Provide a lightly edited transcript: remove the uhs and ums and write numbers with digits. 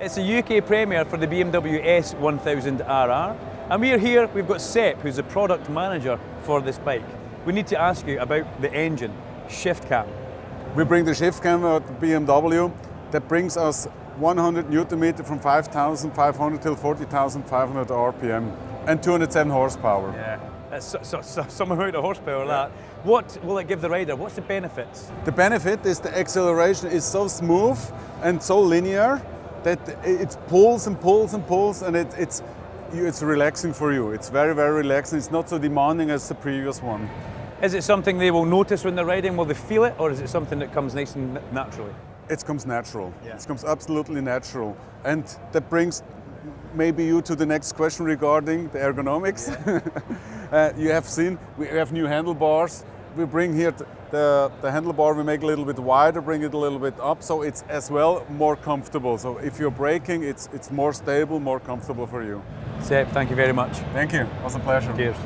It's a UK premiere for the BMW S1000RR, and we're here, we've got Sepp, who's the product manager for this bike. We need to ask you about the engine, shift cam. We bring the shift cam at BMW that brings us 100 Newton meter from 5,500 till 40,500 RPM and 207 horsepower. Yeah, that's some amount of horsepower, that. What will it give the rider? What's the benefits? The benefit is the acceleration is so smooth and so linear that it pulls and pulls and pulls, and it's relaxing for you. It's very, very relaxing. It's not so demanding as the previous one. Is it something they will notice when they're riding? Will they feel it, or is it something that comes nice and naturally? It comes natural. Yeah. It comes absolutely natural. And that brings maybe you to the next question regarding the ergonomics. Yeah. You have seen, we have new handlebars. We bring here the handlebar, we make a little bit wider, bring it a little bit up, so it's as well more comfortable. So if you're braking, it's more stable, more comfortable for you. Sepp, thank you very much. Thank you. It was a pleasure. Cheers.